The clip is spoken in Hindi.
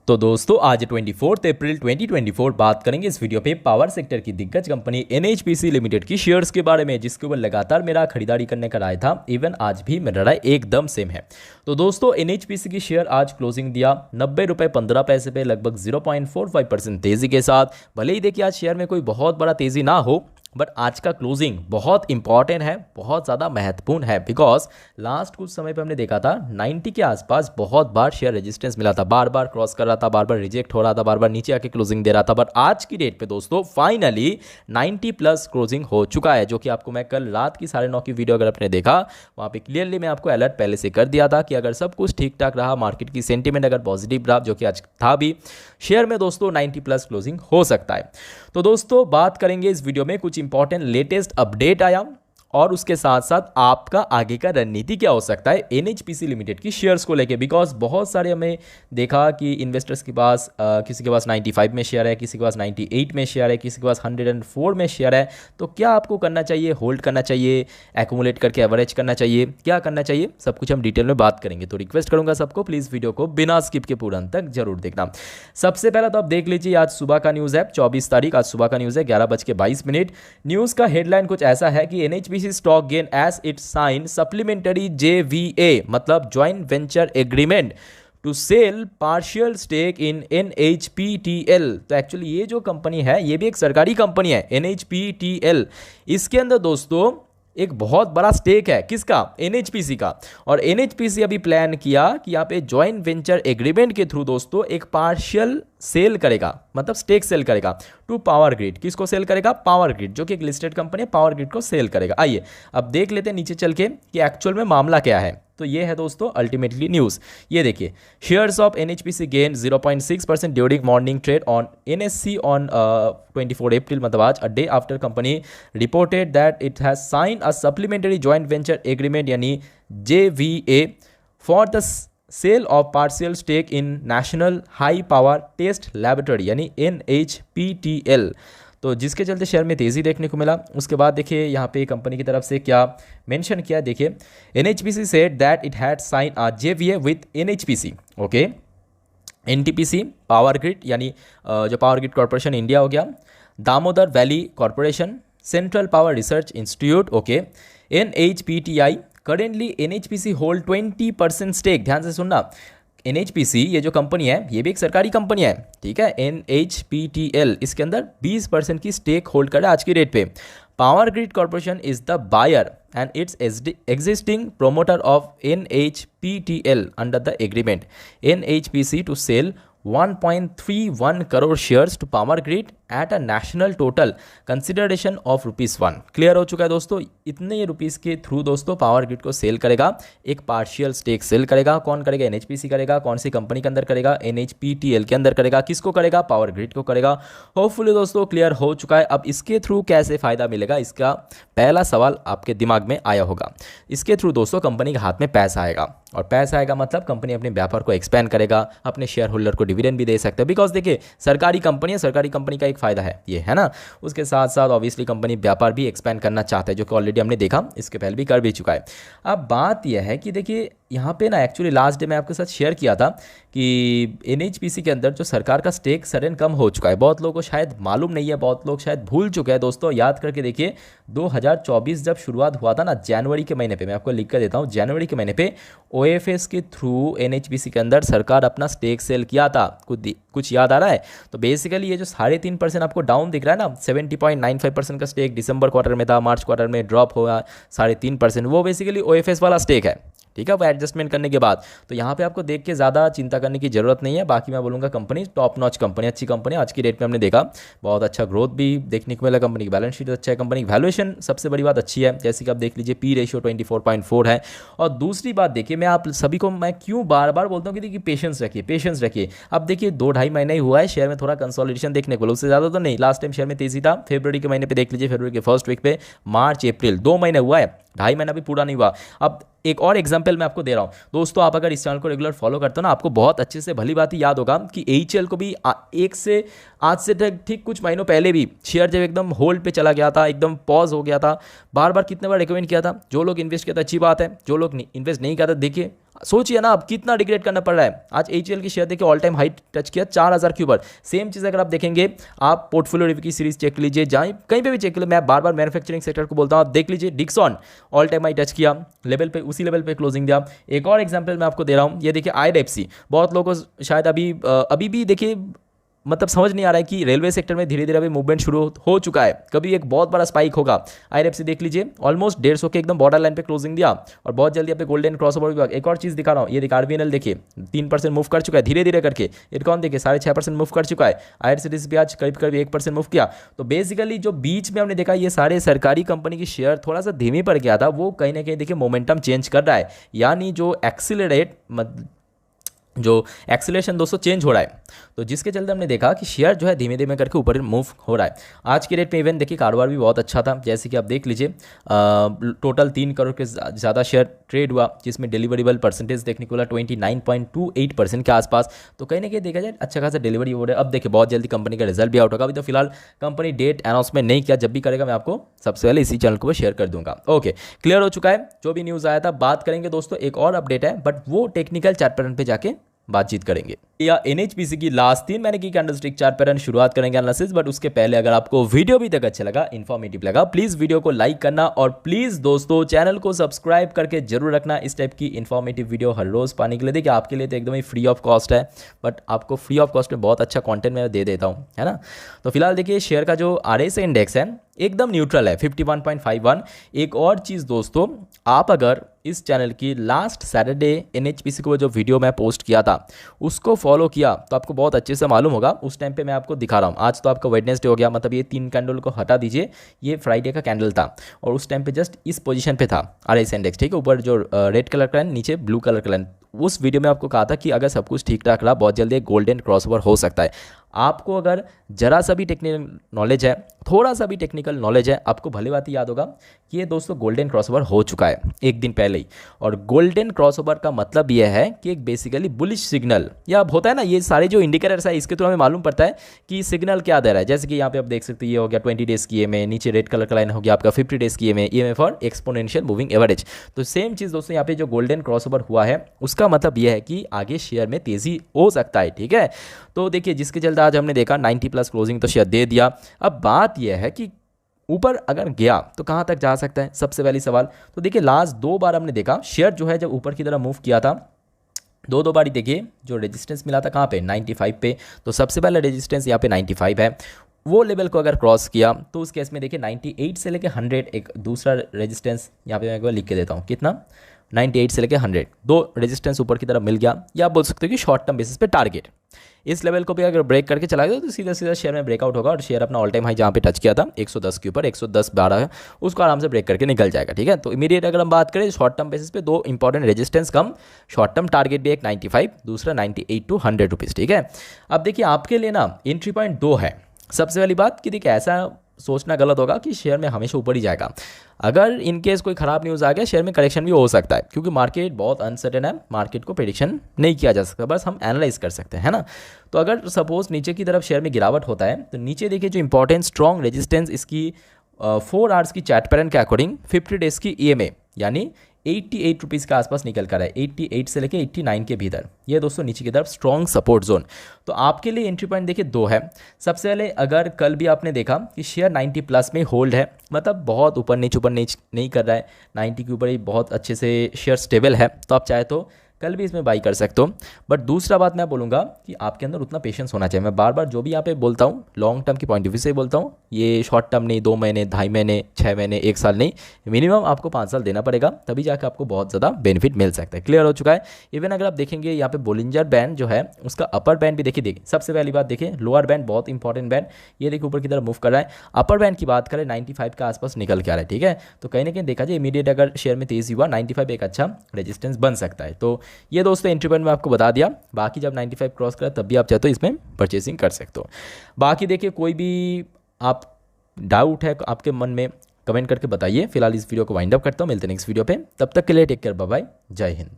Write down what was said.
तो दोस्तों आज 24 अप्रैल 2024 बात करेंगे इस वीडियो पे पावर सेक्टर की दिग्गज कंपनी एनएचपीसी लिमिटेड की शेयर्स के बारे में, जिसके ऊपर लगातार मेरा खरीदारी करने का राय था। इवन आज भी मेरा राय एकदम सेम है। तो दोस्तों एनएचपीसी की शेयर आज क्लोजिंग दिया 90 रुपये 15 पैसे पे, लगभग 0.45% तेजी के साथ। भले ही देखिए आज शेयर में कोई बहुत बड़ा तेजी ना हो, बट आज का क्लोजिंग बहुत इंपॉर्टेंट है, बहुत ज़्यादा महत्वपूर्ण है। बिकॉज लास्ट कुछ समय पे हमने देखा था 90 के आसपास बहुत बार शेयर रेजिस्टेंस मिला था, बार बार क्रॉस कर रहा था, बार बार रिजेक्ट हो रहा था, बार बार नीचे आके क्लोजिंग दे रहा था। बट आज की डेट पे दोस्तों फाइनली 90 प्लस क्लोजिंग हो चुका है, जो कि आपको मैं कल रात की 9:30 की वीडियो अगर आपने देखा, वहाँ पे क्लियरली मैं आपको अलर्ट पहले से कर दिया था कि अगर सब कुछ ठीक ठाक रहा, मार्केट की सेंटीमेंट अगर पॉजिटिव रहा, जो कि आज था भी, शेयर में दोस्तों 90 प्लस क्लोजिंग हो सकता है। तो दोस्तों बात करेंगे इस वीडियो में कुछ इंपॉर्टेंट लेटेस्ट अपडेट आया और उसके साथ साथ आपका आगे का रणनीति क्या हो सकता है एनएचपीसी लिमिटेड की शेयर्स को लेके। बिकॉज बहुत सारे हमें देखा कि इन्वेस्टर्स के पास किसी के पास 95 में शेयर है, किसी के पास 98 में शेयर है, किसी के पास 104 में शेयर है। तो क्या आपको करना चाहिए? होल्ड करना चाहिए, एक्यूमुलेट करके एवरेज करना चाहिए, क्या करना चाहिए? सब कुछ हम डिटेल में बात करेंगे। तो रिक्वेस्ट करूंगा सबको प्लीज़ वीडियो को बिना स्किप के पूरा अंत तक जरूर देखना। सबसे पहला तो आप देख लीजिए आज सुबह का न्यूज़ है, 24 तारीख, आज सुबह का न्यूज़ है 11:22। न्यूज़ का हेडलाइन कुछ ऐसा है कि NHPC stock gain as it signed supplementary JVA मतलब joint venture agreement to sell partial stake in NHPTL। तो एक्चुअली ये जो कंपनी है ये भी एक सरकारी कंपनी है NHPTL। इसके अंदर दोस्तों एक बहुत बड़ा स्टेक है, किसका? एनएचपीसी का। और एनएचपीसी अभी प्लान किया कि यहाँ पे जॉइंट वेंचर एग्रीमेंट के थ्रू दोस्तों एक पार्शियल सेल करेगा, मतलब स्टेक सेल करेगा टू पावर ग्रिड। किसको सेल करेगा? पावर ग्रिड, जो कि एक लिस्टेड कंपनी है, पावर ग्रिड को सेल करेगा। आइए अब देख लेते हैं नीचे चल के कि एक्चुअल में मामला क्या है। तो ये है दोस्तों अल्टीमेटली न्यूज़। ये देखिए, shares of NHPC gain 0.6% during morning trade on NSC on 24 April, मतलब आज, a day after company reported that it has sign a supplementary joint venture agreement यानी JVA for the sale of partial stake in national high power test laboratory यानी NHPTL। तो जिसके चलते शेयर में तेज़ी देखने को मिला। उसके बाद देखिए यहाँ पे कंपनी की तरफ से क्या मेंशन किया, देखिए NHPC said that it had sign a JVA with NHPC, okay, NTPC power grid यानी जो पावर ग्रिड कॉर्पोरेशन इंडिया हो गया, Damodar valley corporation, central power research institute, okay, NHPTI। Currently NHPC hold 20% stake. ध्यान से सुनना, एनएचपीसी ये जो कंपनी है ये भी एक सरकारी कंपनी है, ठीक है। NHPTL इसके अंदर 20% की स्टेक होल्ड कर रहा है आज की रेट पे। Power grid corporation is the buyer and its existing promoter of NHPTL under the agreement NHPC to sell 1.31 crore shares to power grid at a national total consideration of ₹1। Clear हो चुका है दोस्तों। इतने रुपीस के थ्रू दोस्तों पावर ग्रिड को सेल करेगा, एक पार्शियल स्टेक सेल करेगा। कौन करेगा? एनएचपीसी करेगा। कौन सी कंपनी के अंदर करेगा? NHPTL के अंदर करेगा। किसको करेगा? पावर ग्रिड को करेगा। होपफुली दोस्तों क्लियर हो चुका है। अब इसके थ्रू कैसे फायदा मिलेगा, इसका पहला सवाल आपके दिमाग में आया होगा। इसके थ्रू दोस्तों कंपनी के हाथ में पैसा आएगा, और पैसा आएगा मतलब कंपनी अपने व्यापार को एक्सपेंड करेगा, अपने शेयर होल्डर को डिविडेंड भी दे सकता है। बिकॉज देखिए सरकारी कंपनी है, सरकारी कंपनी का एक फायदा है ये, है ना। उसके साथ साथ ऑब्वियसली कंपनी व्यापार भी एक्सपेंड करना चाहता है, जो कि ऑलरेडी हमने देखा, इसके पहले भी कर भी चुका है। अब बात यह है कि देखिए यहाँ पे ना एक्चुअली लास्ट डे मैं आपके साथ शेयर किया था कि एनएचपीसी के अंदर जो सरकार का स्टेक सडन कम हो चुका है। बहुत लोगों को शायद मालूम नहीं है, बहुत लोग शायद भूल चुके हैं। दोस्तों याद करके देखिए 2024 जब शुरुआत हुआ था ना, जनवरी के महीने पे, मैं आपको लिख कर देता हूँ, जनवरी के महीने पे OFS के थ्रू एनएचपीसी के अंदर सरकार अपना स्टेक सेल किया था। कुछ याद आ रहा है? तो बेसिकली ये जो 3.5% आपको डाउन दिख रहा है ना, 70.95% का स्टेक दिसंबर क्वार्टर में था, मार्च क्वार्टर में ड्रॉप हुआ 3.5%, वो बेसिकली OFS वाला स्टेक है, ठीक है, वो एडजस्टमेंट करने के बाद। तो यहाँ पे आपको देख के ज़्यादा चिंता करने की जरूरत नहीं है। बाकी मैं बोलूँगा कंपनी टॉप नॉच कंपनी, अच्छी कंपनी। आज की डेट में हमने देखा बहुत अच्छा ग्रोथ भी देखने को मिला, कंपनी की बैलेंस शीट अच्छा है, कंपनी की वैल्यूएशन सबसे बड़ी बात अच्छी है, जैसे कि आप देख लीजिए P रेशियो 24.4 है। और दूसरी बात देखिए, मैं आप सभी को मैं क्यों बार बार बोलता हूँ कि देखिए पेशेंस रखिए, पेशेंस रखिए। अब देखिए 2-2.5 महीना ही हुआ है, शेयर में थोड़ा कंसोलिडेशन देखने को, उससे ज़्यादा तो नहीं। लास्ट टाइम शेयर में तेजी था फरवरी के महीने पे, देख लीजिए फरवरी के फर्स्ट वीक पे, मार्च अप्रैल 2 महीने हुआ है, 2.5 महीना भी पूरा नहीं हुआ। अब एक और एग्जांपल मैं आपको दे रहा हूं दोस्तों, आप अगर इस चैनल को रेगुलर फॉलो करते हो ना, आपको बहुत अच्छे से भली बात ही याद होगा कि AHL को भी आज से ठीक कुछ महीनों पहले भी शेयर जब एकदम होल्ड पे चला गया था, एकदम पॉज हो गया था, बार बार कितने बार रिकमेंड किया था। जो लोग इन्वेस्ट किया था अच्छी बात है, जो लोग इन्वेस्ट नहीं किया था देखिए सोचिए ना, अब कितना डिग्रेड करना पड़ रहा है। आज एचएल की शेयर देखिए ऑल टाइम हाई टच किया 4000 के ऊपर। सेम चीज़ अगर आप देखेंगे, आप पोर्टफोलियो रिव्यू की सीरीज चेक लीजिए, जहाँ कहीं पे भी चेक लीजिए, मैं बार बार मैन्युफैक्चरिंग सेक्टर को बोलता हूँ, आप देख लीजिए Dixon all time high touch किया, लेवल पे उसी लेवल पे क्लोजिंग दिया। एक और एग्जांपल मैं आपको दे रहा हूँ, ये देखिए आईडीएफसी, बहुत लोगों को शायद अभी भी देखिए मतलब समझ नहीं आ रहा है कि रेलवे सेक्टर में धीरे धीरे अभी मूवमेंट शुरू हो चुका है, कभी एक बहुत बड़ा स्पाइक होगा। आईआरएफसी देख लीजिए, ऑलमोस्ट 150 के एकदम बॉर्डर लाइन पे क्लोजिंग दिया और बहुत जल्दी यहाँ पे गोल्डन क्रॉसओवर विभाग। एक और चीज़ दिखा रहा हूँ, ये देखिए आरबीएनएल देखिए 3% मूव कर चुका है धीरे धीरे करके। इरकॉन देखिए 6.5% मूव कर चुका है। आईआरसीटीसी भी आज करीब करीब 1% मूव किया। तो बेसिकली जो बीच में हमने देखा ये सारे सरकारी कंपनी की शेयर थोड़ा सा धीमी पड़ गया था, वो कहीं ना कहीं देखिए मोमेंटम चेंज कर रहा है, यानी जो एक्सीलरेशन दोस्तों चेंज हो रहा है। तो जिसके चलते हमने देखा कि शेयर जो है धीमे धीमे करके ऊपर मूव हो रहा है। आज के रेट में इवन देखिए कारोबार भी बहुत अच्छा था, जैसे कि आप देख लीजिए टोटल 3 करोड़ के ज़्यादा शेयर ट्रेड हुआ, जिसमें डिलीवरेबल परसेंटेज देखने को मिला 29.28% के आसपास। तो कहीं ना कहीं देखा जाए अच्छा खासा डिलीवरी हो रहा है। अब देखिए बहुत जल्दी कंपनी का रिजल्ट भी आउट होगा। अभी तो फिलहाल कंपनी डेट अनाउंसमेंट नहीं किया, जब भी करेगा मैं आपको सबसे पहले इसी चैनल को शेयर कर दूंगा। ओके, क्लियर हो चुका है जो भी न्यूज़ आया था। बात करेंगे दोस्तों, एक और अपडेट है बट वो टेक्निकल चार्ट पैटर्न पे जाके बातचीत करेंगे। या एनएचपीसी की लास्ट 3 महीने की कैंडलस्टिक चार्ट पैटर्न शुरुआत करेंगे एनालिसिस, बट उसके पहले अगर आपको वीडियो भी तक अच्छा लगा, इन्फॉर्मेटिव लगा, प्लीज वीडियो को लाइक करना और प्लीज दोस्तों चैनल को सब्सक्राइब करके जरूर रखना इस टाइप की इन्फॉर्मेटिव वीडियो हर रोज पाने के लिए। देखिए आपके लिए तो एकदम ही फ्री ऑफ कॉस्ट है, बट आपको फ्री ऑफ कॉस्ट में बहुत अच्छा कंटेंट मैं दे देता हूँ, है ना। तो फिलहाल देखिए शेयर का जो आरएसआई इंडेक्स है एकदम न्यूट्रल है 51.51। एक और चीज़ दोस्तों, आप अगर इस चैनल की लास्ट सैटरडे एनएचपीसी को जो वीडियो मैं पोस्ट किया था उसको फॉलो किया तो आपको बहुत अच्छे से मालूम होगा। उस टाइम पे मैं आपको दिखा रहा हूँ, आज तो आपका वेडनेसडे हो गया, मतलब ये 3 कैंडल को हटा दीजिए, ये फ्राइडे का कैंडल था और उस टाइम पे जस्ट इस पोजीशन पे था आरएसआई इंडेक्स, ठीक है। ऊपर जो रेड कलर का लाइन, नीचे ब्लू कलर का लाइन। उस वीडियो में आपको कहा था कि अगर सब कुछ ठीक ठाक रहा बहुत जल्दी एक गोल्डन क्रॉसओवर हो सकता है। आपको अगर जरा सा भी टेक्निकल नॉलेज है, थोड़ा सा भी टेक्निकल नॉलेज है, आपको भली बात याद होगा कि ये दोस्तों गोल्डन क्रॉसओवर हो चुका है एक दिन पहले ही। और गोल्डन क्रॉसओवर का मतलब यह है कि एक बेसिकली बुलिश सिग्नल या होता है ना, ये सारे जो इंडिकेटर्स है इसके थ्रू हमें मालूम पड़ता है कि सिग्नल क्या दे रहा है। जैसे कि यहाँ पे आप देख सकते हैं, ये हो गया 20 डेज की EMA, नीचे रेड कलर का लाइन हो गया आपका 50 डेज की EMA for exponential moving average. तो सेम चीज़ दोस्तों यहाँ पे जो गोल्डन क्रॉसओवर हुआ है उसका मतलब यह है कि आगे शेयर में तेजी हो सकता है, ठीक है। तो देखिए जिसके चलते आज हमने देखा 90+ क्लोजिंग तो शेयर दे दिया। अब बात यह है कि ऊपर अगर गया तो कहाँ तक जा सकता है, सबसे पहली सवाल। तो देखिए लास्ट 2 बार हमने देखा शेयर जो है जब ऊपर की तरफ मूव किया था, दो बार ही देखिए जो रेजिस्टेंस मिला था कहाँ पे 95 पे। तो सबसे पहला रेजिस्टेंस यहाँ पे 95 है, वो लेवल को अगर क्रॉस किया तो उस केस में देखिए 98 से लेके 100 एक दूसरा रेजिस्टेंस यहाँ पे मैं एक बार लिख के देता हूँ, कितना 98 से लेके 100 दो रेजिस्टेंस ऊपर की तरफ मिल गया, या आप बोल सकते हो कि शॉर्ट टर्म बेसिस पे टारगेट। इस लेवल को भी अगर ब्रेक करके चला गया तो सीधा सीधा शेयर में ब्रेकआउट होगा और शेयर अपना ऑल टाइम हाई जहाँ पे टच किया था 110 के ऊपर 110.12 है, उसको आराम से ब्रेक करके निकल जाएगा, ठीक है। तो इमीडिएट अगर हम बात करें शॉर्ट टर्म बेसिस पे 2 इंपॉर्टेंट रेजिस्टेंस कम शॉर्ट टर्म टारगेट भी, एक 95 दूसरा 98 to 100 रुपीज़, ठीक है। अब देखिए आपके लिए ना एंट्री पॉइंट 2 है। सबसे पहली बात कि देखिए ऐसा सोचना गलत होगा कि शेयर में हमेशा ऊपर ही जाएगा। अगर इनकेस कोई ख़राब न्यूज़ आ गया शेयर में करेक्शन भी हो सकता है, क्योंकि मार्केट बहुत अनसर्टेन है, मार्केट को प्रेडिक्शन नहीं किया जा सकता, बस हम एनालाइज कर सकते हैं, है ना। तो अगर सपोज नीचे की तरफ शेयर में गिरावट होता है तो नीचे देखिए जो इंपॉर्टेंट स्ट्रॉन्ग रेजिस्टेंस इसकी 4 आवर्स की चार्ट पैटर्न के अकॉर्डिंग 50 डेज की EMA यानी 88 रुपीज़ के आसपास निकल कर है, 88 से लेके 89 के भीतर। ये दोस्तों नीचे की तरफ स्ट्रॉन्ग सपोर्ट जोन। तो आपके लिए एंट्री पॉइंट देखिए 2 है। सबसे पहले अगर कल भी आपने देखा कि शेयर 90+ में होल्ड है, मतलब बहुत ऊपर नीचे नहीं कर रहा है, 90 के ऊपर ही बहुत अच्छे से शेयर स्टेबल है, तो आप चाहे तो कल भी इसमें बाई कर सकते हो। बट दूसरा बात मैं बोलूँगा कि आपके अंदर उतना पेशेंस होना चाहिए। मैं बार बार जो भी यहाँ पे बोलता हूँ लॉन्ग टर्म की पॉइंट ऑफ व्यू से बोलता हूँ, ये शॉर्ट टर्म नहीं, 2 महीने 2.5 महीने 6 महीने 1 साल नहीं, मिनिमम आपको 5 साल देना पड़ेगा, तभी जाकर आपको बहुत ज़्यादा बेनिफिट मिल सकता है। क्लियर हो चुका है। इवन अगर आप देखेंगे यहाँ पे बोलिंजर बैंड जो है उसका अपर बैंड भी देखिए सबसे पहली बात देखिए लोअर बैंड बहुत इंपॉर्टेंट बैंड, ये देखिए ऊपर की तरफ मूव कर रहा है। अपर बैंड की बात करें 95 के आसपास निकल के आ रहा है, ठीक है। तो कहीं ना कहीं देखा जाए इमीडिएट अगर शेयर में तेजी हुआ 95 एक अच्छा रेजिस्टेंस बन सकता है। तो ये दोस्तों एंट्री पॉइंट मैं आपको बता दिया। बाकी जब 95 क्रॉस करा तब भी आप चाहते हो इसमें परचेसिंग कर सकते हो। बाकी देखिए कोई भी आप डाउट है आपके मन में कमेंट करके बताइए। फिलहाल इस वीडियो को वाइंड अप करता हूँ, मिलते हैं नेक्स्ट वीडियो पे, तब तक के लिए टेक केयर, बाय बाय, जय हिंद।